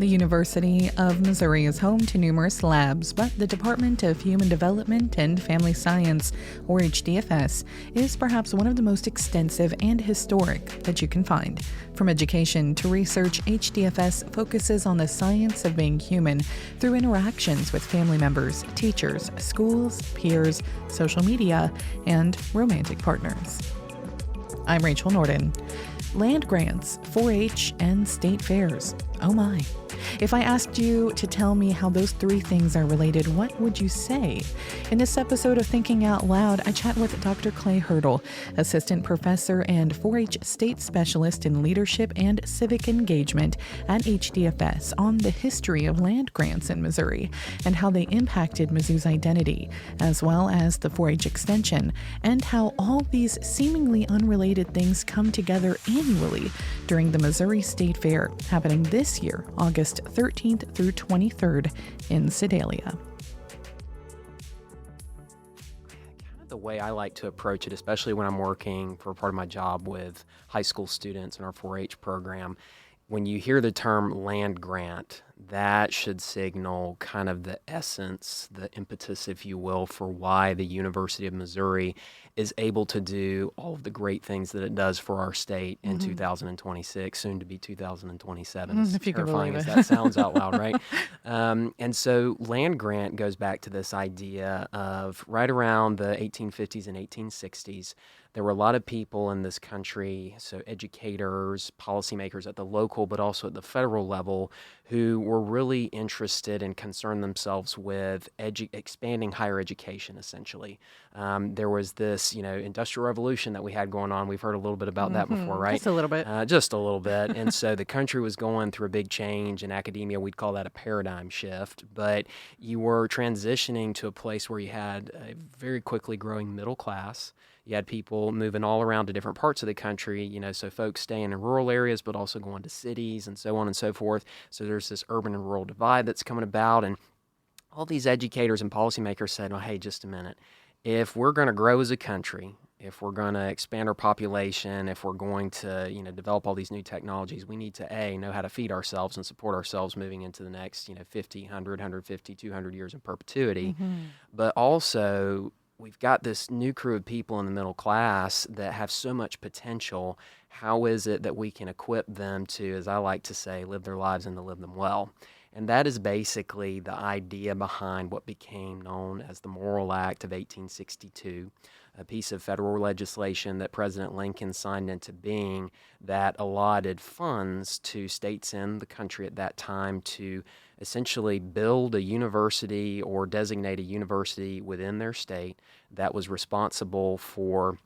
The University of Missouri is home to numerous labs, but the Department of Human Development and Family Science, or HDFS, is perhaps one of the most extensive and historic that you can find. From education to research, HDFS focuses on the science of being human through interactions with family members, teachers, schools, peers, social media, and romantic partners. I'm Rachael Norden. Land grants, 4-H, and state fairs. Oh my. If I asked you to tell me how those three things are related, what would you say? In this episode of Thinking Out Loud, I chat with Dr. Clay Hurdle, Assistant Professor and 4-H State Specialist in Leadership and Civic Engagement at HDFS, on the history of land grants in Missouri and how they impacted Mizzou's identity, as well as the 4-H extension, and how all these seemingly unrelated things come together annually during the Missouri State Fair, happening this year, August 13th through 23rd in Sedalia. The way I like to approach it, especially when I'm working for part of my job with high school students in our 4-H program, when you hear the term land grant, that should signal kind of the essence, the impetus, if you will, for why the University of Missouri is able to do all of the great things that it does for our state in 2026, soon to be 2027. As if you can terrifying believe as it. that sounds out loud, right? And so land grant goes back to this idea of right around the 1850s and 1860s, there were a lot of people in this country, so educators, policymakers at the local, but also at the federal level, who were really interested and concerned themselves with expanding higher education, essentially. There was this, industrial revolution that we had going on. We've heard a little bit about that before, right? Just a little bit. Just a little bit. And so the country was going through a big change. In academia, we'd call that a paradigm shift. But you were transitioning to a place where you had a very quickly growing middle class. You had people moving all around to different parts of the country, so folks staying in rural areas, but also going to cities and so on and so forth. So there's this urban and rural divide that's coming about. And all these educators and policymakers said, well, hey, just a minute. If we're going to grow as a country, if we're going to expand our population, if we're going to, develop all these new technologies, we need to, A, know how to feed ourselves and support ourselves moving into the next, 50, 100, 150, 200 years in perpetuity. But also, we've got this new crew of people in the middle class that have so much potential. How is it that we can equip them to, as I like to say, live their lives and to live them well? And that is basically the idea behind what became known as the Morrill Act of 1862, a piece of federal legislation that President Lincoln signed into being that allotted funds to states in the country at that time to essentially build a university or designate a university within their state that was responsible for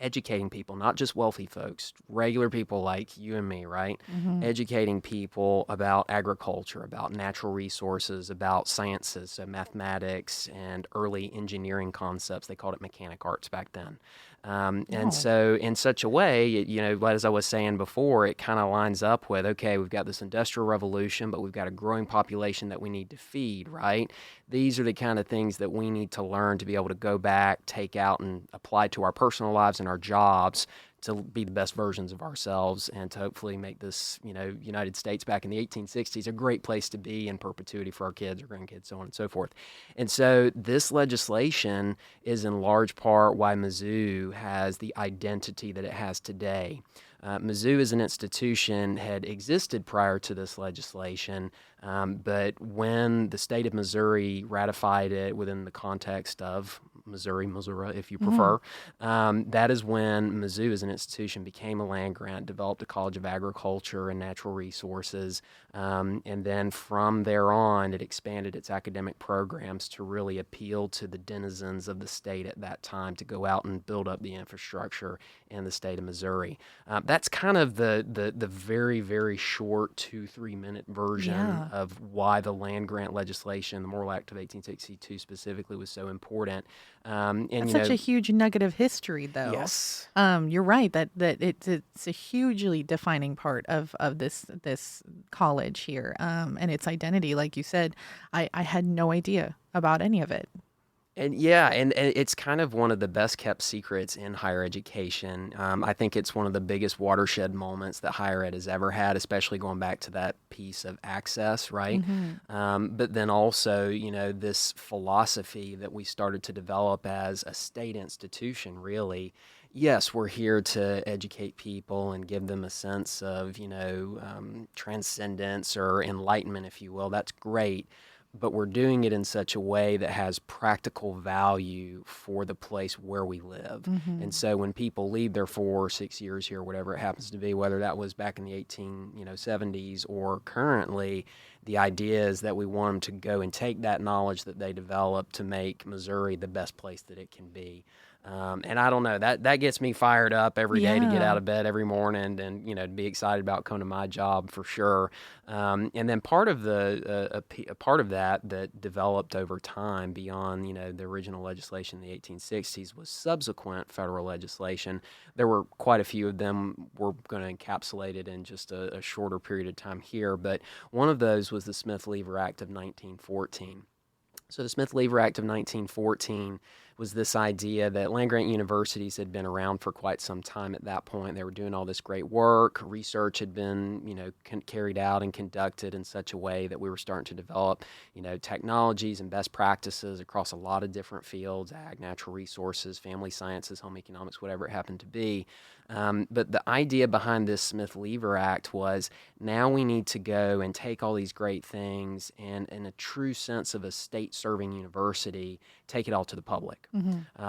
educating people, not just wealthy folks, regular people like you and me, right? Educating people about agriculture, about natural resources, about sciences, so mathematics and early engineering concepts. They called it mechanic arts back then. And so in such a way, as I was saying before, it kind of lines up with, okay, we've got this industrial revolution, but we've got a growing population that we need to feed, right? These are the kind of things that we need to learn to be able to go back, take out, and apply to our personal lives and our jobs to be the best versions of ourselves and to hopefully make this, United States back in the 1860s a great place to be in perpetuity for our kids or grandkids, so on and so forth. And so this legislation is in large part why Mizzou has the identity that it has today. Mizzou as an institution had existed prior to this legislation, but when the state of Missouri ratified it within the context of Missouri, if you prefer, that is when Mizzou as an institution became a land grant, developed a College of Agriculture and Natural Resources, and then from there on, it expanded its academic programs to really appeal to the denizens of the state at that time to go out and build up the infrastructure in the state of Missouri. That's kind of the very, very short 2-3 minute version of why the land grant legislation, the Morrill Act of 1862 specifically, was so important. That's such a huge nugget of history, though. Yes. You're right that it's a hugely defining part of this college here, and its identity. Like you said, I had no idea about any of it. And it's kind of one of the best kept secrets in higher education. I think it's one of the biggest watershed moments that higher ed has ever had, especially going back to that piece of access, right? But then also, this philosophy that we started to develop as a state institution, really. Yes, we're here to educate people and give them a sense of, transcendence or enlightenment, if you will. That's great, but we're doing it in such a way that has practical value for the place where we live. And so when people leave their 4 or 6 years here, whatever it happens to be, whether that was back in the 70s or currently, the idea is that we want them to go and take that knowledge that they develop to make Missouri the best place that it can be. And I don't know, that gets me fired up every day to get out of bed every morning and, to be excited about coming to my job for sure. And then part of a part of that developed over time beyond, the original legislation in the 1860s was subsequent federal legislation. There were quite a few of them. We're going to encapsulate it in just a shorter period of time here. But one of those was the Smith-Lever Act of 1914. So the Smith-Lever Act of 1914 was this idea that land-grant universities had been around for quite some time at that point. They were doing all this great work. Research had been, carried out and conducted in such a way that we were starting to develop, technologies and best practices across a lot of different fields: ag, natural resources, family sciences, home economics, whatever it happened to be. But the idea behind this Smith-Lever Act was now we need to go and take all these great things and, in a true sense of a state-serving university, take it all to the public.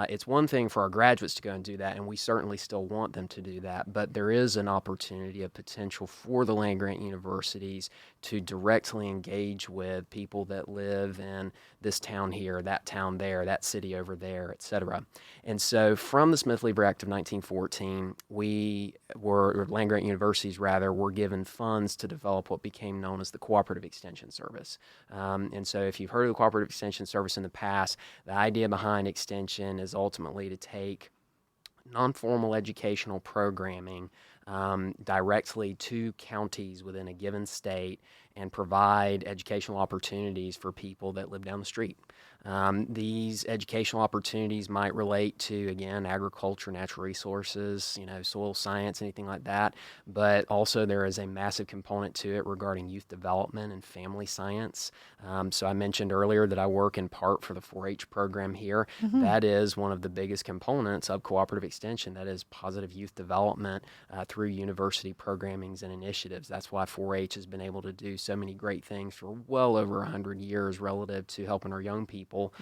It's one thing for our graduates to go and do that, and we certainly still want them to do that, but there is an opportunity, a potential for the land-grant universities to directly engage with people that live in this town here, that town there, that city over there, et cetera. And so from the Smith-Lever Act of 1914, land-grant universities were given funds to develop what became known as the Cooperative Extension Service. And so if you've heard of the Cooperative Extension Service in the past, the idea behind extension is ultimately to take non-formal educational programming directly to counties within a given state and provide educational opportunities for people that live down the street. These educational opportunities might relate to, again, agriculture, natural resources, soil science, anything like that. But also there is a massive component to it regarding youth development and family science. So I mentioned earlier that I work in part for the 4-H program here. That is one of the biggest components of cooperative extension. That is positive youth development through university programmings and initiatives. That's why 4-H has been able to do so many great things for well over 100 years relative to helping our young people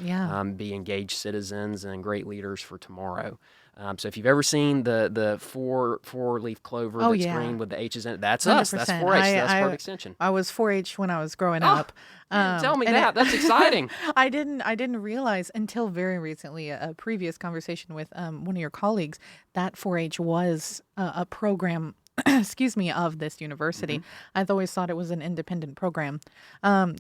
be engaged citizens and great leaders for tomorrow. So if you've ever seen the four-leaf clover that's green with the H's in it, that's 100%. Us. That's 4-H. That's part of extension. I was 4-H when I was growing up. Tell me that. That's exciting. I didn't realize until very recently, a previous conversation with one of your colleagues, that 4-H was a program of this university. I've always thought it was an independent program.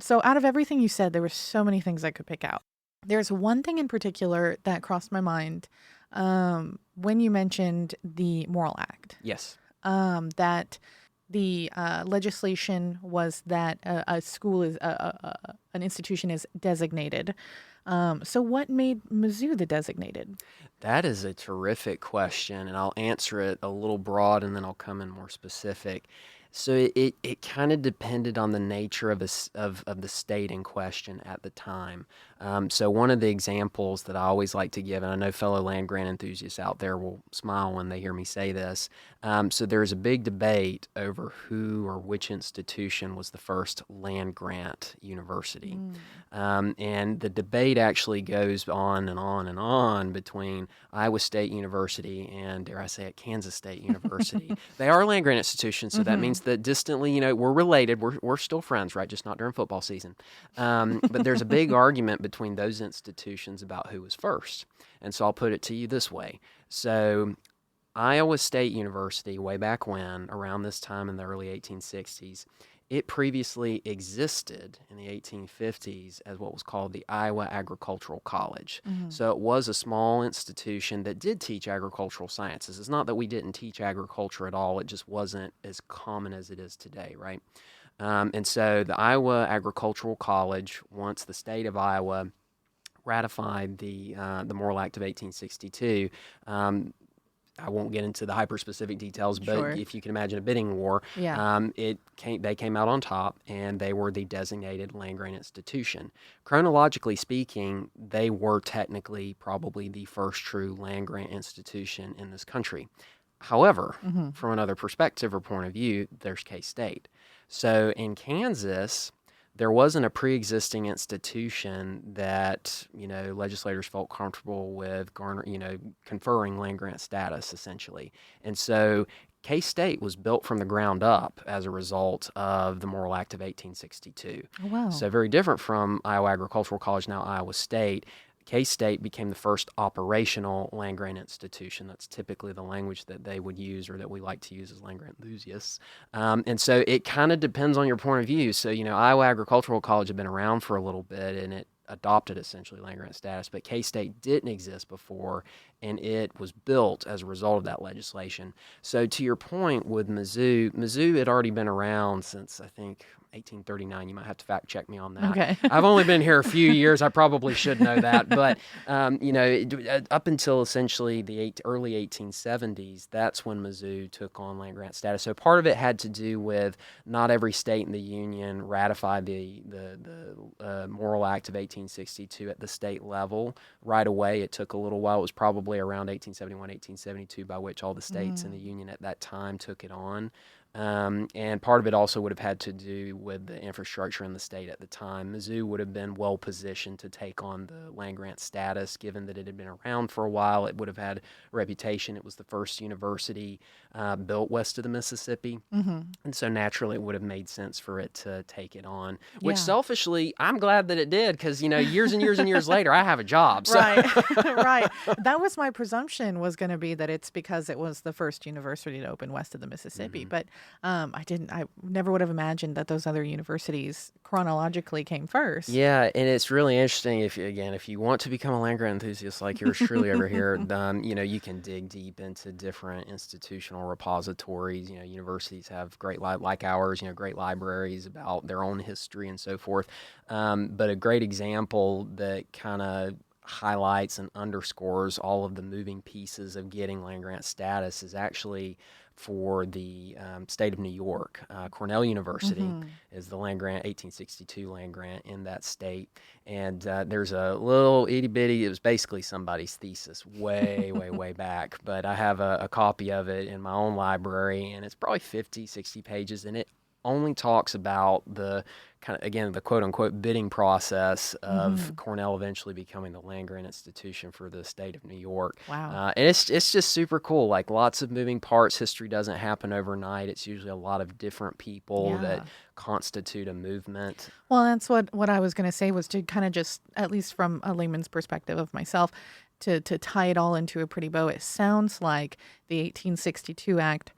So out of everything you said, there were so many things I could pick out. There's one thing in particular that crossed my mind when you mentioned the Moral Act. Yes. That the legislation was that a school is an institution is designated. So what made Mizzou the designated? That is a terrific question, and I'll answer it a little broad and then I'll come in more specific. So it kind of depended on the nature of the state in question at the time. So one of the examples that I always like to give, and I know fellow land-grant enthusiasts out there will smile when they hear me say this, so there's a big debate over who or which institution was the first land-grant university. And the debate actually goes on and on and on between Iowa State University and, dare I say it, Kansas State University. They are land-grant institutions, so that means that distantly, we're related. We're still friends, right? Just not during football season. But there's a big argument between those institutions about who was first. And so I'll put it to you this way. So Iowa State University, way back when, around this time in the early 1860s, it previously existed in the 1850s as what was called the Iowa Agricultural College. So it was a small institution that did teach agricultural sciences. It's not that we didn't teach agriculture at all. It just wasn't as common as it is today, right? And so the Iowa Agricultural College, once the state of Iowa ratified the Morrill Act of 1862. I won't get into the hyper-specific details, but Sure. if you can imagine a bidding war, Yeah. they came out on top, and they were the designated land-grant institution. Chronologically speaking, they were technically probably the first true land-grant institution in this country. However, from another perspective or point of view, there's K-State. So in Kansas, there wasn't a pre-existing institution that, legislators felt comfortable with conferring land-grant status, essentially. And so K-State was built from the ground up as a result of the Morrill Act of 1862. Oh, wow. So very different from Iowa Agricultural College, now Iowa State. K-State became the first operational land-grant institution. That's typically the language that they would use, or that we like to use as land-grant enthusiasts. And so it kind of depends on your point of view. So, Iowa Agricultural College had been around for a little bit, and it adopted essentially land-grant status, but K-State didn't exist before, and it was built as a result of that legislation. So to your point with Mizzou had already been around since, I think, 1839. You might have to fact check me on that. Okay. I've only been here a few years. I probably should know that. But, up until essentially the early 1870s, that's when Mizzou took on land-grant status. So part of it had to do with not every state in the Union ratified the Morrill Act of 1862 at the state level right away. It took a little while. It was probably around 1871, 1872 by which all the states in the Union at that time took it on. And part of it also would have had to do with the infrastructure in the state at the time. Mizzou would have been well positioned to take on the land-grant status, given that it had been around for a while. It would have had a reputation. It was the first university built west of the Mississippi. And so naturally it would have made sense for it to take it on, which selfishly, I'm glad that it did, because, years and years and years later, I have a job. So. Right, right. That was my presumption, was going to be that it's because it was the first university to open west of the Mississippi. But I never would have imagined that those other universities chronologically came first. Yeah, and it's really interesting if you want to become a land-grant enthusiast like yours truly over here, you can dig deep into different institutional repositories. Universities have great, like ours, great libraries about their own history and so forth. But a great example that kind of highlights and underscores all of the moving pieces of getting land-grant status is actually for the state of New York. Cornell University is the land-grant, 1862 land-grant in that state. And there's a little itty-bitty, it was basically somebody's thesis way, way back. But I have a copy of it in my own library, and it's probably 50, 60 pages, and it only talks about the kind of, again, the quote-unquote bidding process of Cornell eventually becoming the land-grant institution for the state of New York. Wow. And it's just super cool. Like, lots of moving parts. History doesn't happen overnight. It's usually a lot of different people that constitute a movement. Well, that's what I was going to say, was to kind of just, at least from a layman's perspective of myself, to tie it all into a pretty bow. It sounds like the 1862 Act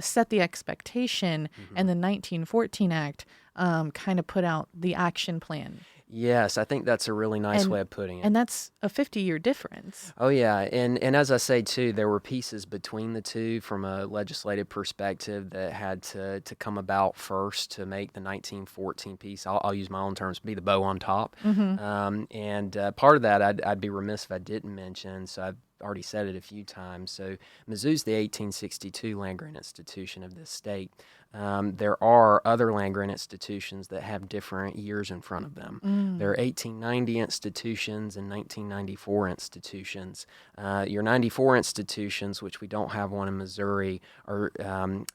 set the expectation, and the 1914 Act kind of put out the action plan. Yes, I think that's a really nice way of putting it. And that's a 50-year difference. Oh, yeah. And as I say, too, there were pieces between the two from a legislative perspective that had to come about first to make the 1914 piece. I'll use my own terms, be the bow on top. And part of that I'd be remiss if I didn't mention, so I've already said it a few times. So Mizzou's the 1862 land-grant institution of this state. There are other land-grant institutions that have different years in front of them. There are 1890 institutions and 1994 institutions. Your 94 institutions, which we don't have one in Missouri, are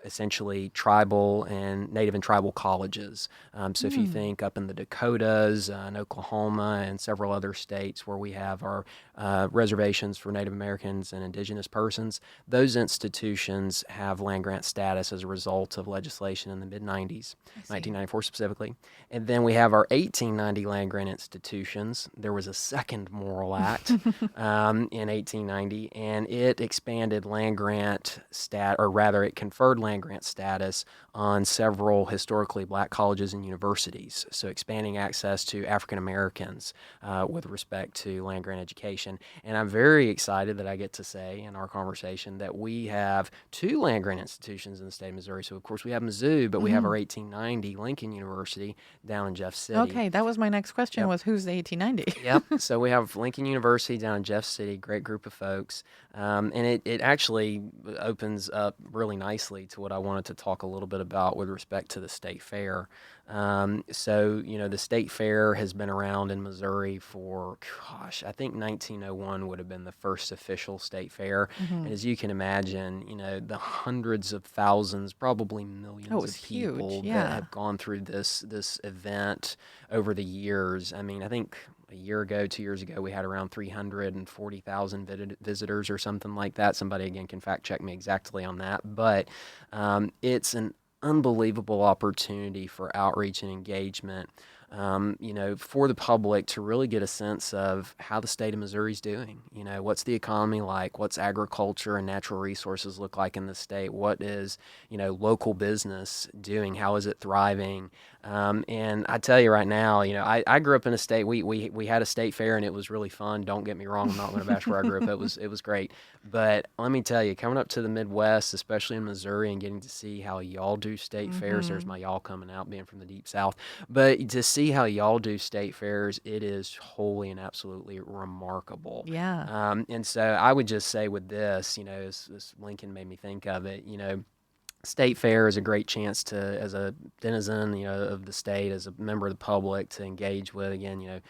essentially tribal and native and tribal colleges. So if you think up in the Dakotas, in Oklahoma, and several other states where we have our reservations for Native Americans and indigenous persons, those institutions have land-grant status as a result of legislation in the mid-90s, 1994 specifically. And then we have our 1890 land-grant institutions. There was a second Morrill Act in 1890, and it expanded land-grant it conferred land-grant status on several historically black colleges and universities, so expanding access to African Americans with respect to land-grant education. And I'm very excited that I get to say in our conversation that we have two land-grant institutions in the state of Missouri. So, of course, we have Mizzou, but we have our 1890 Lincoln University down in Jeff City. Okay, that was my next question was who's the 1890? Yep. So we have Lincoln University down in Jeff City, great group of folks. And it actually opens up really nicely to what I wanted to talk a little bit about with respect to the state fair. So, the state fair has been around in Missouri for, I think 1901 would have been the first official state fair. And as you can imagine, the hundreds of thousands, probably millions of people that have gone through this event over the years. I mean, I think a year ago, 2 years ago, we had around 340,000 visitors or something like that. Somebody, again, can fact check me exactly on that. But it's an unbelievable opportunity for outreach and engagement, for the public to really get a sense of how the state of Missouri is doing. What's the economy like? What's agriculture and natural resources look like in the state? What is, local business doing? How is it thriving? And I tell you right now, I grew up in a state. We had a state fair and it was really fun. Don't get me wrong. I'm not going to bash where I grew up. It was great. But let me tell you, coming up to the Midwest, especially in Missouri, and getting to see how y'all do state fairs. There's my y'all coming out, being from the deep South. But to see how y'all do state fairs, it is wholly and absolutely remarkable. Yeah. And so I would just say with this, as Lincoln made me think of it, state fair is a great chance to, as a denizen, of the state, as a member of the public, to engage with, again,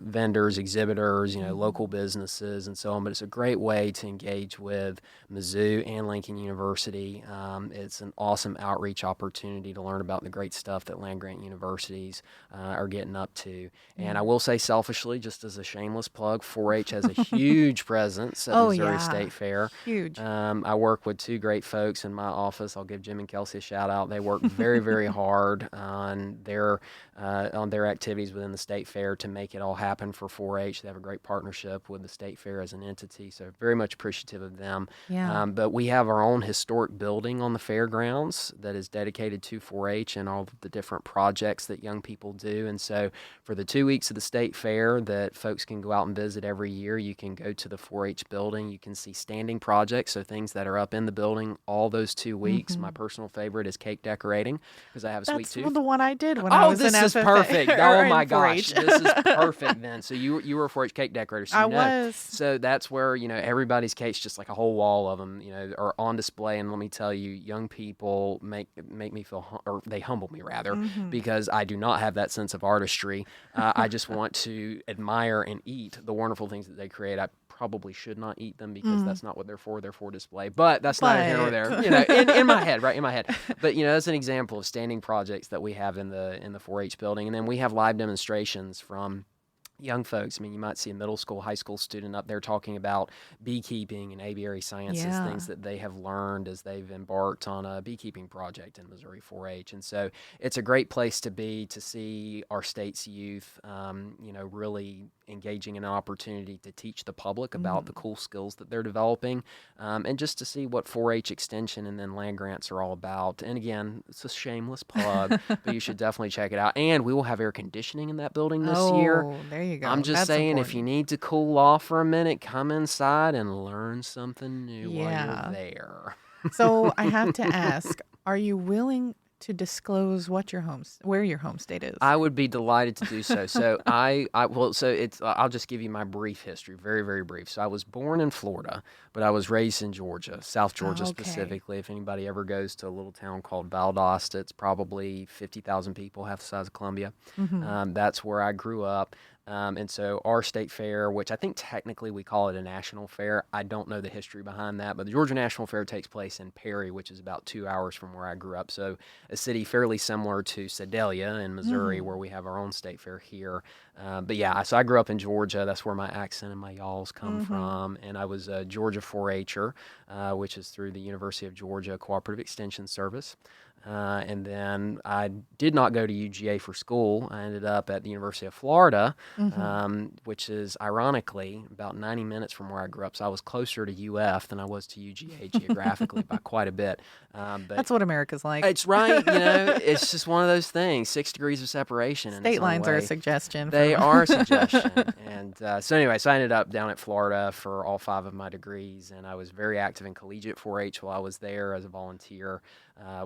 vendors, exhibitors, local businesses, and so on. But it's a great way to engage with Mizzou and Lincoln University. It's an awesome outreach opportunity to learn about the great stuff that land-grant universities are getting up to. And I will say selfishly, just as a shameless plug, 4-H has a huge presence at the Missouri State Fair. Huge. I work with two great folks in my office. I'll give Jim and Kelsey a shout out. They work very, very hard on their activities within the state fair to make it all happen for 4-H. They have a great partnership with the state fair as an entity, so very much appreciative of them. Yeah. But we have our own historic building on the fairgrounds that is dedicated to 4-H and all of the different projects that young people do. And so for the 2 weeks of the state fair that folks can go out and visit every year, you can go to the 4-H building. You can see standing projects, so things that are up in the building all those 2 weeks. My personal favorite is cake decorating because I have a sweet tooth. That's the one I did when I was in FFA. This is perfect. Oh my 4-H. gosh, this is perfect then. So you were a 4-H cake decorator. So I was. So that's where, everybody's cakes, just like a whole wall of them, are on display. And let me tell you, young people make me feel, or they humble me rather, because I do not have that sense of artistry. I just want to admire and eat the wonderful things that they create. I probably should not eat them because that's not what they're for. They're for display. But that's neither here nor there. In my head, right? In my head. But that's an example of standing projects that we have in the 4-H building. And then we have live demonstrations from young folks. I mean, you might see a middle school, high school student up there talking about beekeeping and aviary sciences, things that they have learned as they've embarked on a beekeeping project in Missouri 4-H. And so it's a great place to be, to see our state's youth, really engaging in an opportunity to teach the public about the cool skills that they're developing, and just to see what 4-H extension and then land grants are all about. And again, it's a shameless plug, but you should definitely check it out. And we will have air conditioning in that building this year. There you go. I'm just That's saying, important. if you need to cool off for a minute, come inside and learn something new while you're there. So I have to ask, are you willing to disclose where your home state is? I would be delighted to do so. So I'll just give you my brief history, very, very brief. So I was born in Florida, but I was raised in Georgia, South Georgia specifically. If anybody ever goes to a little town called Valdosta, it's probably 50,000 people, half the size of Columbia. That's where I grew up. And so our state fair, which I think technically we call it a national fair, I don't know the history behind that, but the Georgia National Fair takes place in Perry, which is about 2 hours from where I grew up. So a city fairly similar to Sedalia in Missouri, where we have our own state fair here. But yeah, so I grew up in Georgia. That's where my accent and my y'alls come from. And I was a Georgia 4-H'er, which is through the University of Georgia Cooperative Extension Service. And then I did not go to UGA for school. I ended up at the University of Florida, which is ironically about 90 minutes from where I grew up. So I was closer to UF than I was to UGA geographically by quite a bit. But That's what America's like. it's right. It's just one of those things, 6 degrees of separation. State lines are a suggestion. They are a suggestion. And so I ended up down at Florida for all 5 of my degrees, and I was very active in collegiate 4-H while I was there as a volunteer.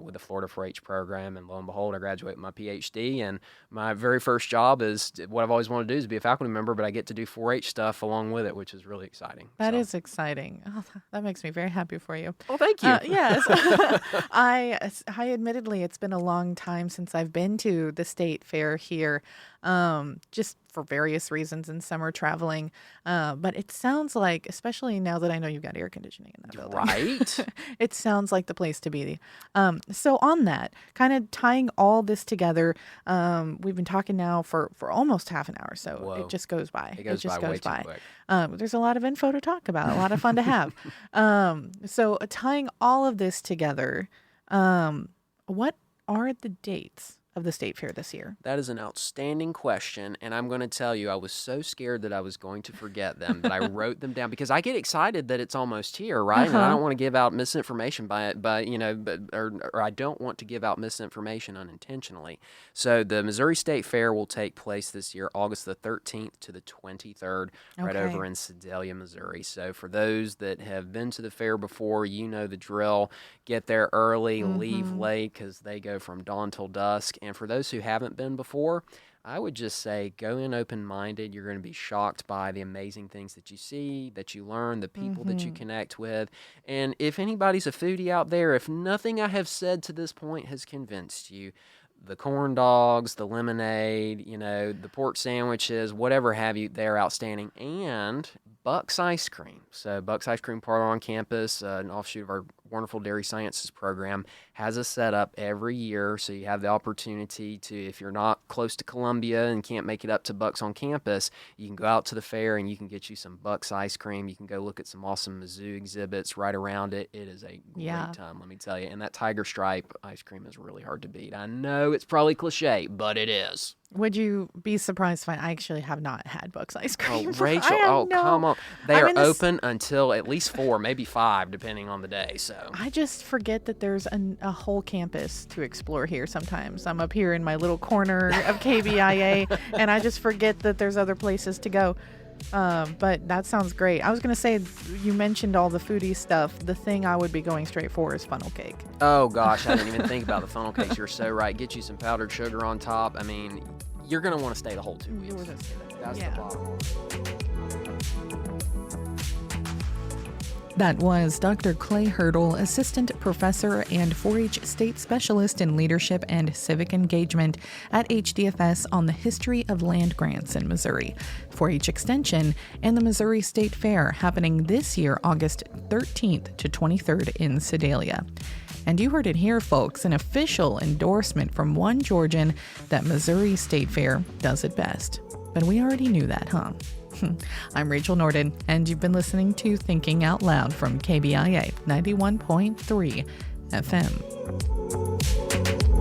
with the Florida 4-H program, and lo and behold, I graduate with my PhD, and my very first job is what I've always wanted to do is be a faculty member, but I get to do 4-H stuff along with it, which is really exciting. That is exciting. Oh, that makes me very happy for you. Well, thank you. Yes. I admittedly, it's been a long time since I've been to the state fair here, just for various reasons and summer traveling. But it sounds like, especially now that I know you've got air conditioning in that building. Right. It sounds like the place to be. So on that, kind of tying all this together, we've been talking now for almost half an hour, so Whoa. it just goes by. It just goes way by. too quick. There's a lot of info to talk about, a lot of fun to have. So tying all of this together, what are the dates of the state fair this year? That is an outstanding question, and I'm going to tell you, I was so scared that I was going to forget them that I wrote them down because I get excited that it's almost here, right? And I don't want to give out misinformation or I don't want to give out misinformation unintentionally. So the Missouri State Fair will take place this year, August the 13th to the 23rd, right over in Sedalia, Missouri. So for those that have been to the fair before, you know the drill. Get there early, leave late, because they go from dawn till dusk. And for those who haven't been before, I would just say go in open-minded. You're going to be shocked by the amazing things that you see, that you learn, the people that you connect with. And if anybody's a foodie out there, if nothing I have said to this point has convinced you, the corn dogs, the lemonade, the pork sandwiches, whatever have you, they're outstanding. And Buck's Ice Cream. So Buck's Ice Cream Parlor on campus, an offshoot of our wonderful Dairy Sciences program, has a setup every year. So you have the opportunity to, if you're not close to Columbia and can't make it up to Buck's on campus, you can go out to the fair and you can get you some Buck's Ice Cream. You can go look at some awesome Mizzou exhibits right around it. It is a great time, let me tell you. And that Tiger Stripe ice cream is really hard to beat. I know it's probably cliche, but it is. Would you be surprised if I actually have not had Buck's Ice Cream? Oh, Rachel, come on. They are open until at least 4, maybe 5, depending on the day. So I just forget that there's a whole campus to explore here sometimes. I'm up here in my little corner of KBIA, and I just forget that there's other places to go. But that sounds great. I was going to say, you mentioned all the foodie stuff. The thing I would be going straight for is funnel cake. Oh, gosh, I didn't even think about the funnel cakes. You're so right. Get you some powdered sugar on top. I mean, you're going to want to stay the whole 2 weeks. That's the bottom. That was Dr. Clay Hurdle, Assistant Professor and 4-H State Specialist in Leadership and Civic Engagement at HDFS on the history of land grants in Missouri, 4-H Extension, and the Missouri State Fair happening this year, August 13th to 23rd in Sedalia. And you heard it here, folks, an official endorsement from one Georgian that Missouri State Fair does it best. But we already knew that, huh? I'm Rachael Norden, and you've been listening to Thinking Out Loud from KBIA 91.3 FM.